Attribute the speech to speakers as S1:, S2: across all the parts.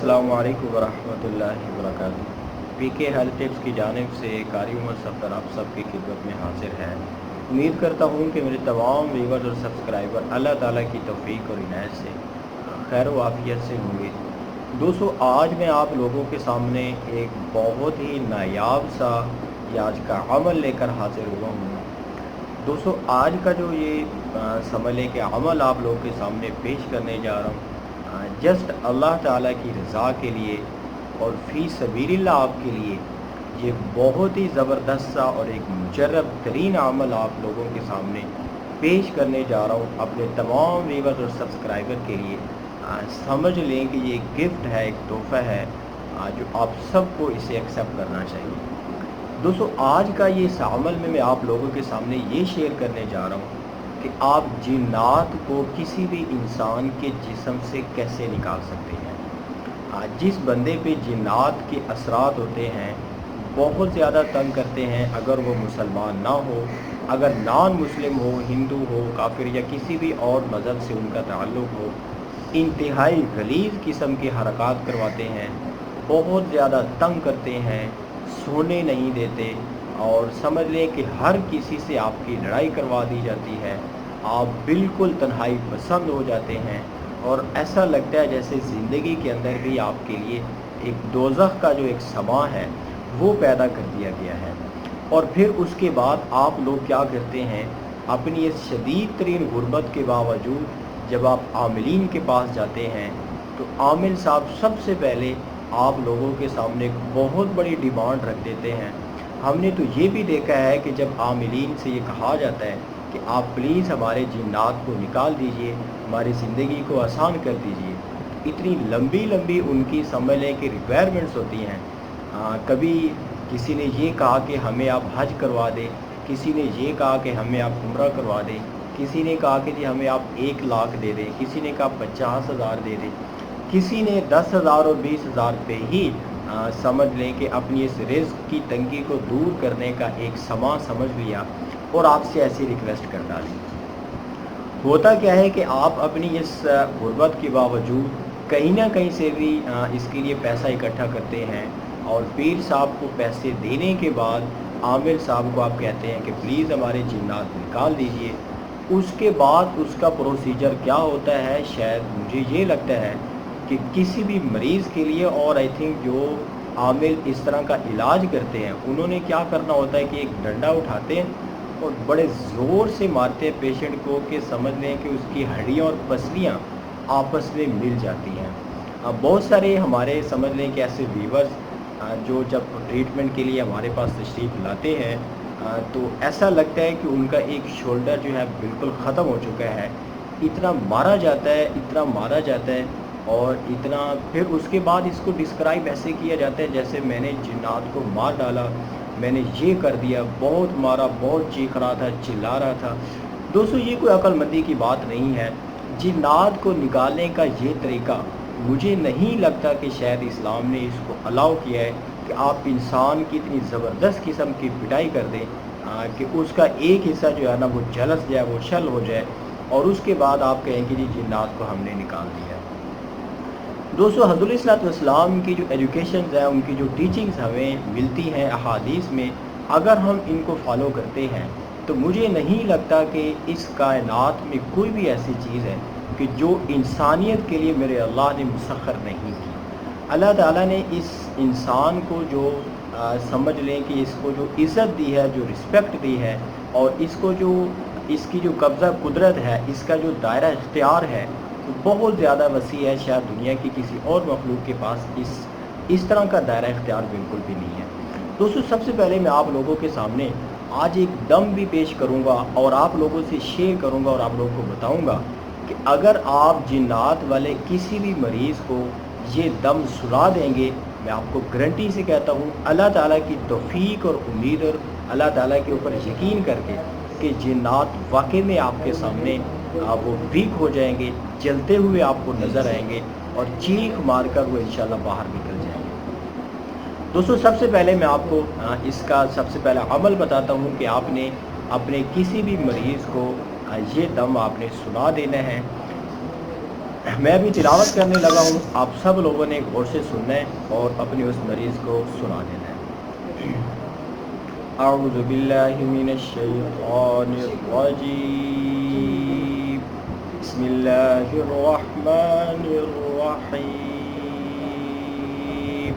S1: अस्सलामु अलैकुम वरहमतुल्लाहि वबरकातुहू। पीके हेल्थ टिप्स की जानिब से कारी उमर सफ़र आप सबकी खिदमत में हाजिर है। उम्मीद करता हूँ कि मेरे तमाम व्यूअर्स और सब्सक्राइबर अल्लाह ताला की तौफीक और इनायत से खैर व आफियत से होंगे। दोस्तों, आज मैं आप लोगों के सामने एक बहुत ही नायाब सा आज का अमल लेकर हाजिर हुआ हूँ। दोस्तों, आज का जो ये समझ लें कि अमल आप लोगों के सामने पेश करने जा रहा हूँ, जस्ट अल्लाह ताला की रज़ा के लिए और फ़ी सबीलिल्लाह आपके लिए ये बहुत ही ज़बरदस्त सा और एक मुजर्रब तरीन अमल आप लोगों के सामने पेश करने जा रहा हूँ अपने तमाम व्यूअर्स और सब्सक्राइबर के लिए। समझ लें कि ये गिफ्ट है, एक तोहफ़ा है जो आप सबको इसे एक्सेप्ट करना चाहिए। दोस्तों, आज का ये इस अमल में मैं आप लोगों के सामने ये शेयर करने जा रहा हूँ कि आप जिन्नात को किसी भी इंसान के जिस्म से कैसे निकाल सकते हैं। जिस बंदे पे जिन्नात के असरात होते हैं, बहुत ज़्यादा तंग करते हैं, अगर वो मुसलमान ना हो, अगर नॉन मुस्लिम हो, हिंदू हो, काफिर या किसी भी और मज़हब से उनका ताल्लुक़ हो, इंतहाई गलीज़ किस्म की हरकत करवाते हैं, बहुत ज़्यादा तंग करते हैं, सोने नहीं देते और समझ लें कि हर किसी से आपकी लड़ाई करवा दी जाती है। आप बिल्कुल तन्हाई पसंद हो जाते हैं और ऐसा लगता है जैसे ज़िंदगी के अंदर भी आपके लिए एक दोज़ख का जो एक समा है वो पैदा कर दिया गया है। और फिर उसके बाद आप लोग क्या करते हैं, अपनी इस शदीद तरीन गुर्बत के बावजूद जब आप आमिलीन के पास जाते हैं तो आमिल साहब सबसे पहले आप लोगों के सामने एक बहुत बड़ी डिमांड रख देते हैं। हमने तो ये भी देखा है कि जब आमिलीन से ये कहा जाता है कि आप प्लीज़ हमारे जिन्नात को निकाल दीजिए, हमारी ज़िंदगी को आसान कर दीजिए, इतनी लंबी लंबी उनकी समझ लें कि रिक्वायरमेंट्स होती हैं। कभी किसी ने ये कहा कि हमें आप हज करवा दें, किसी ने ये कहा कि हमें आप उम्रा करवा दें, किसी ने कहा कि जी हमें आप 1 लाख दे दें, किसी ने कहा 50,000 दे दें, किसी ने 10,000 और 20,000 पे ही समझ लें कि अपनी इस रिज़्क़ की तंगी को दूर करने का एक समा समझ लिया और आपसे ऐसी रिक्वेस्ट कर डाली। होता क्या है कि आप अपनी इस गुर्बत के बावजूद कहीं ना कहीं से भी इसके लिए पैसा इकट्ठा करते हैं और पीर साहब को पैसे देने के बाद आमिर साहब को आप कहते हैं कि प्लीज़ हमारे जिन्नात निकाल दीजिए। उसके बाद उसका प्रोसीजर क्या होता है, शायद मुझे ये लगता है कि किसी भी मरीज़ के लिए, और आई थिंक जो आमिल इस तरह का इलाज करते हैं उन्होंने क्या करना होता है कि एक डंडा उठाते हैं और बड़े ज़ोर से मारते हैं पेशेंट को कि समझ लें कि उसकी हड्डियाँ और पसलियाँ आपस में मिल जाती हैं। अब बहुत सारे हमारे समझ लें कि ऐसे वीवर्स जो जब ट्रीटमेंट के लिए हमारे पास तशरीफ़ लाते हैं तो ऐसा लगता है कि उनका एक शोल्डर जो है बिल्कुल ख़त्म हो चुका है। इतना मारा जाता है, इतना मारा जाता है और इतना, फिर उसके बाद इसको डिस्क्राइब ऐसे किया जाता है जैसे मैंने जिन्नात को मार डाला, मैंने ये कर दिया, बहुत मारा, बहुत चीख रहा था, चिल्ला रहा था। दोस्तों, ये कोई अक्लमंदी की बात नहीं है। जिन्नात को निकालने का ये तरीका मुझे नहीं लगता कि शायद इस्लाम ने इसको अलाउ किया है कि आप इंसान की इतनी ज़बरदस्त किस्म की पिटाई कर दें कि उसका एक हिस्सा जो है ना वो झलस जाए, वो शल हो जाए और उसके बाद आप कहें कि जी जिन्नात को हमने निकाल दिया। दोस्तों, हज़रत इस्लाम की जो एजुकेशन है, उनकी जो टीचिंग्स हमें मिलती हैं अहादीस में, अगर हम इनको फॉलो करते हैं तो मुझे नहीं लगता कि इस कायनात में कोई भी ऐसी चीज़ है कि जो इंसानियत के लिए मेरे अल्लाह ने मुसख्खर नहीं की। अल्लाह ताला ने इस इंसान को जो समझ लें कि इसको जो इज़्ज़त दी है, जो रिस्पेक्ट दी है और इसको जो इसकी जो कब्ज़ा कुदरत है, इसका जो दायरा इख्तियार है बहुत ज़्यादा वसी है। शायद दुनिया की किसी और मखलूक के पास इस तरह का दायरा इख्तियार बिल्कुल भी नहीं है। दोस्तों, सबसे पहले मैं आप लोगों के सामने आज एक दम भी पेश करूंगा और आप लोगों से शेयर करूंगा और आप लोगों को बताऊंगा कि अगर आप जिन्नात वाले किसी भी मरीज़ को ये दम सुला देंगे, मैं आपको गारंटी से कहता हूँ अल्लाह ताला की तौफीक और उम्मीद और अल्लाह ताला के ऊपर यकीन करके कि जिन्नात वाकई में आपके सामने वो वीक हो जाएंगे, जलते हुए आपको नज़र आएंगे और चीख मारकर वो इंशाल्लाह बाहर निकल जाएंगे। दोस्तों, सबसे पहले मैं आपको इसका सबसे पहला अमल बताता हूँ कि आपने अपने किसी भी मरीज़ को ये दम आपने सुना देना है। मैं अभी तिलावत करने लगा हूँ, आप सब लोगों ने गौर से सुनना है और अपने उस मरीज़ को सुना देना है। अऊज़ु बिल्लाहि मिनश्शैतानिर्रजीम। बिस्मिल्लाहिर्रहमानिर्रहीम।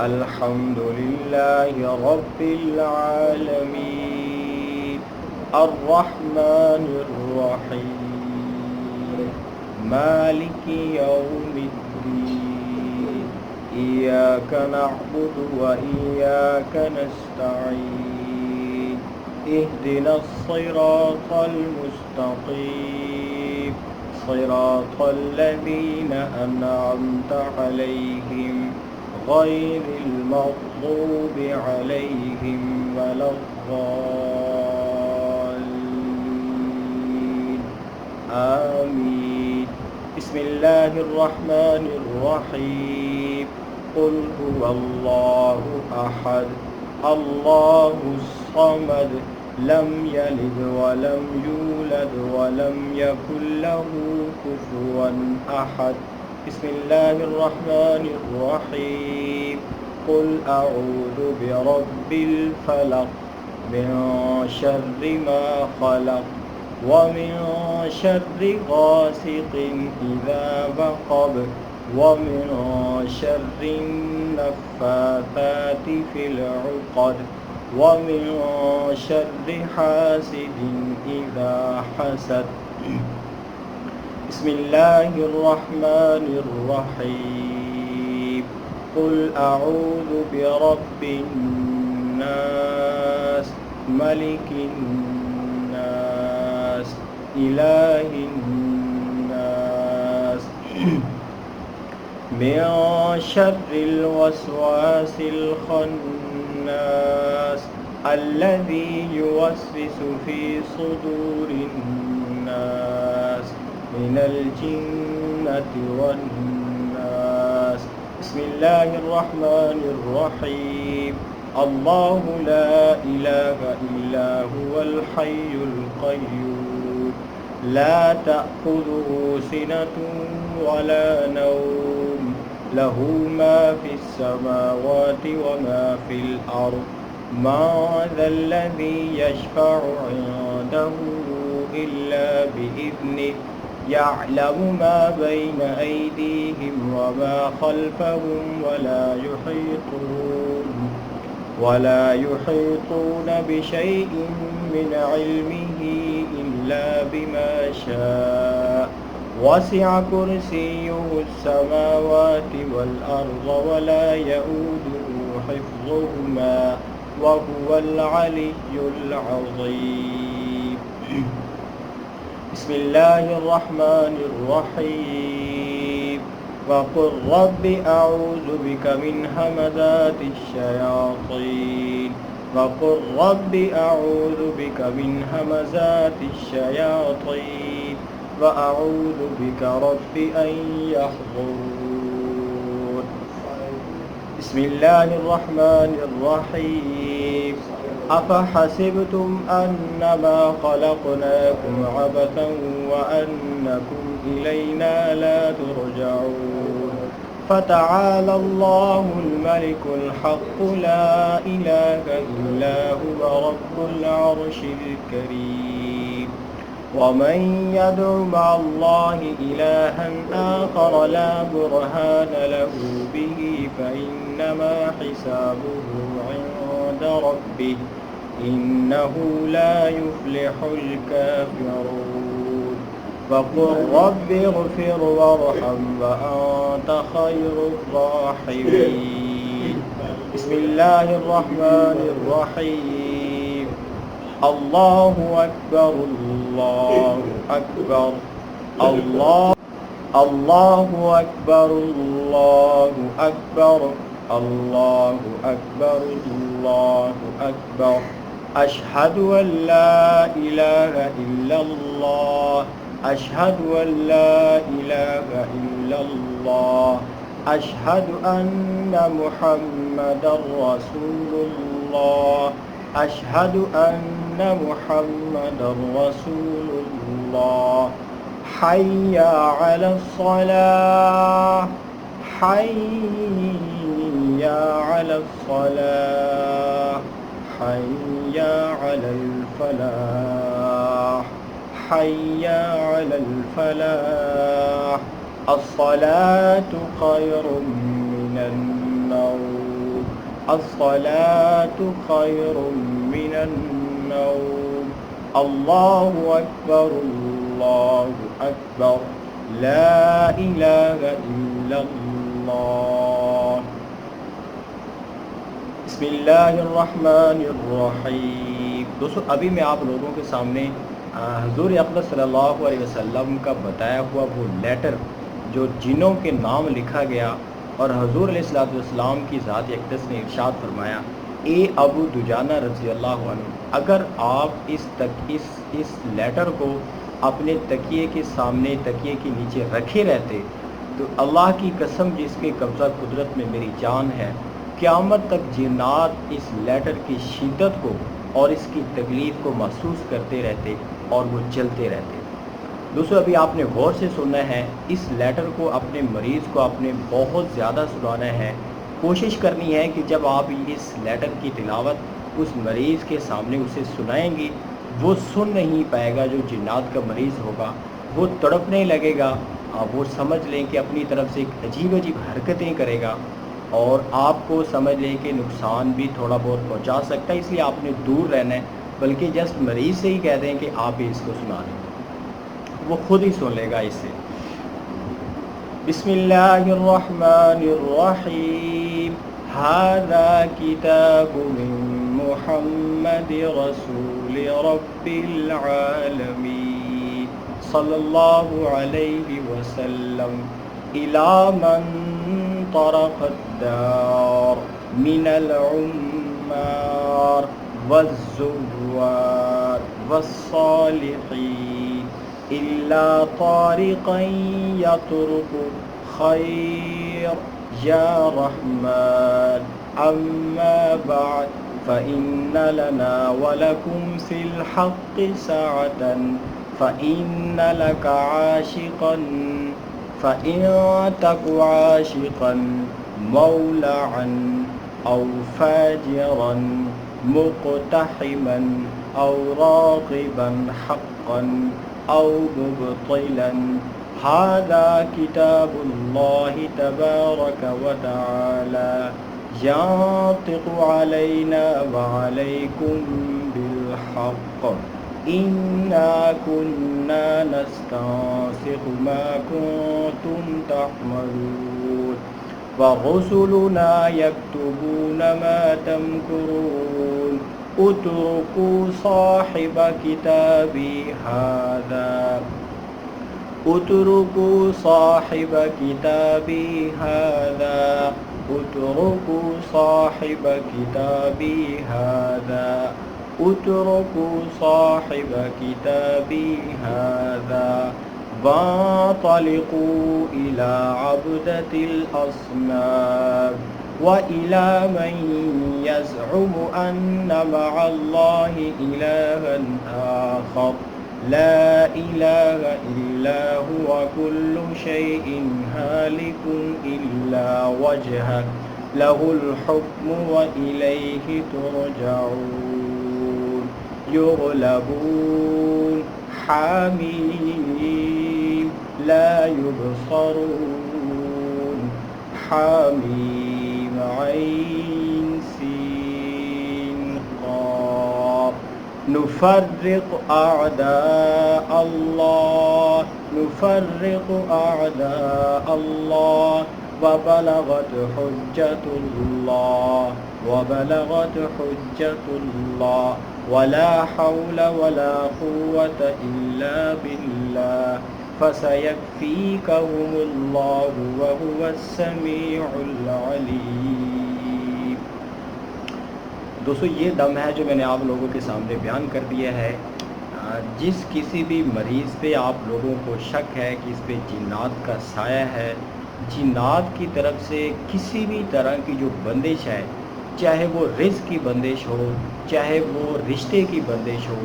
S1: अल्हम्दुलिल्लाहि रब्बिल आलमीन। अर्रहमानिर्रहीम। मालिकि यौमिद्दीन। इय्याका नअबुदु व इय्याका नस्तईन। इहदिनस सिरातल मुस्तक़ीम। सिरातल लज़ीना अनअमता अलैहिम गैरिल मग़ज़ूबि अलैहिम वलद्दाल्लीन। आमीन। बिस्मिल्लाहिर्रहमानिर्रहीम। क़ुल हुवल्लाहु अहद अल्लाहुस समद लम यलिद वलम यूलद वलम यकुल लहू कुफुवन अहद। बिस्मिल्लाहिर्रहमानिर्रहीम। क़ुल अऊज़ु बिरब्बिल फलक़ मिन शर्रि मा खलक़ व मिन शर्रि गासिक़िन इज़ा वक़ब व मिन शर्रि नफ़्फ़ाथाति फ़िल उक़द व मिन शर्रि हासिदिन इज़ा हसद। बिस्मिल्लाहिर्रहमानिर्रहीम। क़ुल अऊज़ु बिरब्बिन नास मलिकिन नास इलाहिन नास मिन शर्रिल वस्वासिल खन्नास अल्लज़ी युवस्विसु फ़ी सुदूरिन नास मिनल जिन्नति वन्नास। बिस्मिल्लाहिर्रहमानिर्रहीम। अल्लाहु ला इलाहा इल्ला हुवल हय्युल क़य्यूम ला तअख़ुज़ुहु सिनतुन वला नौम लहू मा फ़िस समावाति व मा फ़िल अर्ज़ मन ज़ल्लज़ी यशफ़अु इंदहु इल्ला बिइज़्निहि यअलमु मा बैन अयदीहिम व मा खल्फ़हुम वला युहीतून बिशैइन मिन इल्मिही इल्ला बिमा शाअ वसिअ कुर्सियुहुस समावाति वल अर्ज़ वला यऊदुहु हिफ़्ज़ुहुमा व हुवल अलिय्युल अज़ीम। बिस्मिल्लाहिर्रहमानिर्रहीम। वक़ुल रब्बि अऊज़ु बिका मिन हमज़ातिश शयातीन। वक़ुल रब्बि अऊज़ु बिका मिन हमज़ातिश शयातीन व अऊज़ु बिका रब्बि अन यहज़ुरून। बिस्मिल्लाहिर्रहमानिर्रहीम। अफ़हसिबतुम अन्नमा ख़लक़नाकुम अबथन व अन्नकुम इलैना ला तुरजऊन। फ़तआला अल्लाहुल मलिकुल हक़्क़ु ला इलाहा इल्ला हुवा रब्बुल अर्शिल करीम। वमन यदउ मअल्लाहि इलाहन आखर ला बुरहान लहू बिही फ़इन्नमा हिसाबुहु इंद रब्बिह इन्नहु ला युफ्लिहुल काफ़िरून। वक़ुल रब्बि इग़फ़िर वरहम व अन्त खैरुर राहिमीन। बिस्मिल्लाहिर्रहमानिर्रहीम। अल्लाहु अकबर अल्लाहु अकबर अल्लाहु अकबर अल्लाहु अकबर अल्लाहु अकबर अल्लाहु अकबर। अशहदु अन ला इलाहा इल्लल्लाह अशहदु अन ला इलाहा इल्लल्लाह अशहदु अन्ना मुहम्मदर रसूलुल्लाह अशहदु अन्ना मुहम्मदर रसूलुल्लाह। حي على الصلاة حي على الصلاة حي على الفلاح حي على الفلاح الصلاة خير من النوم الصلاة خير من النوم الله أكبر الله أكبر لا إله إلا الله بسم اللہ الرحمن الرحیم۔ دوستو ابھی میں آپ لوگوں کے سامنے حضور اقدس صلی اللہ علیہ وسلم کا بتایا ہوا وہ لیٹر جو جنوں کے نام لکھا گیا اور حضور علیہ السلام کی ذات اقدس نے ارشاد فرمایا، اے ابو دجانہ رضی اللہ عنہ، اگر آپ اس لیٹر کو اپنے تکیے کے سامنے تکیے کے نیچے رکھے رہتے تو اللہ کی قسم جس کے قبضہ قدرت میں میری جان ہے، قیامت تک جنات اس لیٹر کی شدت کو اور اس کی تکلیف کو محسوس کرتے رہتے اور وہ چلتے رہتے۔ دوستو ابھی آپ نے غور سے سننا ہے، اس لیٹر کو اپنے مریض کو آپ نے بہت زیادہ سنانا ہے۔ کوشش کرنی ہے کہ جب آپ اس لیٹر کی تلاوت اس مریض کے سامنے اسے سنائیں گی، وہ سن نہیں پائے گا۔ جو جنات کا مریض ہوگا وہ تڑپنے لگے گا، وہ سمجھ لیں کہ اپنی طرف سے ایک عجیب حرکتیں کرے گا اور آپ کو سمجھ لیں کہ نقصان بھی تھوڑا بہت پہنچا سکتا ہے، اس لیے آپ نے دور رہنا ہے، بلکہ جسٹ مریض سے ہی کہہ دیں کہ آپ ہی اس کو سنا دیں، وہ خود ہی سن لے گا اس سے۔ بسم اللہ الرحمن الرحیم ھذا کتاب من محمد رسول رب العالمین صلی اللہ علیہ وسلم الی من طرق الدار من العمار والزوار والصالحين إلا طارقا يطرق خير يا رحمن أما بعد فإن لنا ولكم في الحق ساعة فإن لك عاشقا فإن تك عاشقا مولعا أو فاجرا مقتحما أو راغبا حقا أو مبطلا هذا كتاب الله تبارك وتعالى ينطق علينا وعليكم بالحق إنا كنا نستنسخ ما كنتم تعملون ورسلنا يكتبون ما تمكرون اتركوا صاحب كتابي هذا اتركوا صاحب كتابي هذا اتركوا صاحب كتابي هذا اتركوا صاحب كتابي هذا وانطلقوا إلى عبدة الأصنام وإلى من يزعم أن مع الله إلها آخر لا إله إلا هو كل شيء هالك إلا وجهه له الحكم وإليه ترجعون يغلبون حميم لا يبصرون حميم عين سين قاف نفرق أعداء الله نفرق أعداء الله وبلغت حجة الله وبلغت حجة الله ولا حول ولا قوة إلا بالله فسيكفيكهم الله وهو السميع العليم۔ دوستو یہ دم ہے جو میں نے آپ لوگوں کے سامنے بیان کر دیا ہے۔ جس کسی بھی مریض پہ آپ لوگوں کو شک ہے کہ اس پہ جنات کا سایہ ہے، جنات کی طرف سے کسی بھی طرح کی جو بندش ہے، چاہے وہ رزق کی بندش ہو، چاہے وہ رشتے کی بندش ہو،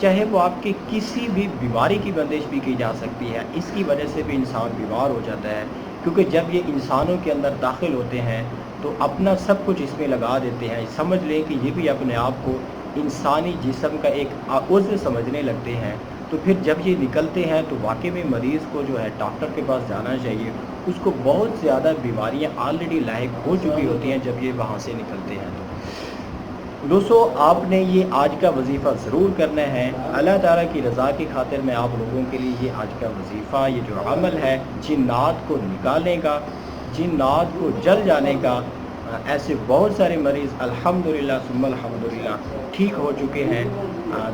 S1: चाहे वो आपकी किसी भी बीमारी की बंदिश भी की जा सकती है। इसकी वजह से भी इंसान बीमार हो जाता है, क्योंकि जब ये इंसानों के अंदर दाखिल होते हैं तो अपना सब कुछ इसमें लगा देते हैं। समझ लें कि ये भी अपने आप को इंसानी जिस्म का एक उज़्व समझने लगते हैं। तो फिर जब ये निकलते हैं तो वाकई में मरीज़ को जो है डॉक्टर के पास जाना चाहिए। उसको बहुत ज़्यादा बीमारियां ऑलरेडी लायक हो चुकी होती हैं जब ये वहाँ से निकलते हैं। तो दोस्तों, आपने ये आज का वजीफ़ा ज़रूर करना है। अल्लाह ताला की रज़ा की खातिर मैं आप लोगों के लिए ये आज का वजीफ़ा, ये जो अमल है जिन्नात को निकालने का, जिन्नात को जल जाने का, ऐसे बहुत सारे मरीज़ अल्हम्दुलिल्लाह सुम्मा अल्हम्दुलिल्लाह ठीक हो चुके हैं।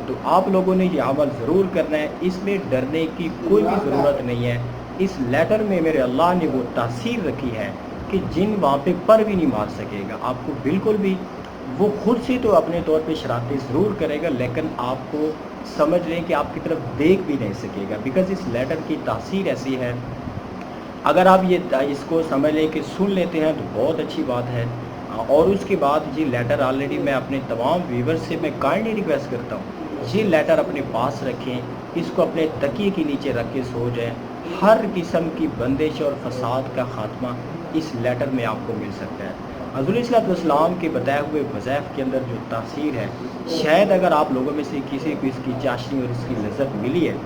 S1: तो आप लोगों ने ये अमल ज़रूर करना है। इसमें डरने की कोई भी ज़रूरत नहीं है। इस लेटर में मेरे अल्लाह ने वो तासीर रखी है कि जिन वहाँ पे पर भी नहीं मार सकेगा आपको बिल्कुल भी। वो खुद से तो अपने तौर पे शरारतें ज़रूर करेगा, लेकिन आपको समझ लें कि आपकी तरफ देख भी नहीं सकेगा, बिकॉज़ इस लेटर की तासीर ऐसी है। अगर आप ये इसको समझ लें कि सुन लेते हैं तो बहुत अच्छी बात है। और उसके बाद ये लेटर ऑलरेडी मैं अपने तमाम व्यूवर्स से मैं काइंडली रिक्वेस्ट करता हूँ, ये लेटर अपने पास रखें, इसको अपने तकिए के नीचे रख के सो जाएँ। हर किस्म की बंदिश और फसाद का ख़ात्मा इस लेटर में आपको मिल सकता है। हज़रत इस्लाम के बताए हुए वज़ाइफ के अंदर जो तासीर है, शायद अगर आप लोगों में से किसी को इसकी चाशनी और इसकी लज़्ज़त मिली है,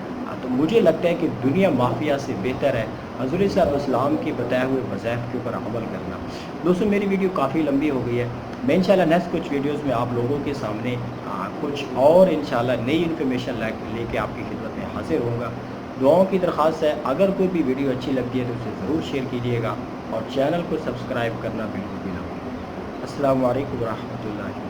S1: तो मुझे लगता है कि दुनिया माफिया से बेहतर है हज़रत इस्लाम के बताए हुए वज़ाइफ के ऊपर अमल करना। दोस्तों, मेरी वीडियो काफ़ी लंबी हो गई है। मैं इंशाल्लाह नेक्स्ट कुछ वीडियोज़ में आप लोगों के सामने कुछ और इंशाल्लाह नई इन्फॉर्मेशन लेके आपकी खिदमत में हाजिर होऊंगा। दुआओं की दरख्वास्त है, अगर कोई भी वीडियो अच्छी लगती है तो उसे ज़रूर शेयर कीजिएगा और चैनल को सब्सक्राइब करना बिल्कुल भी ना भूलिए। अस्सलामु अलैकुम व रहमतुल्लाहि।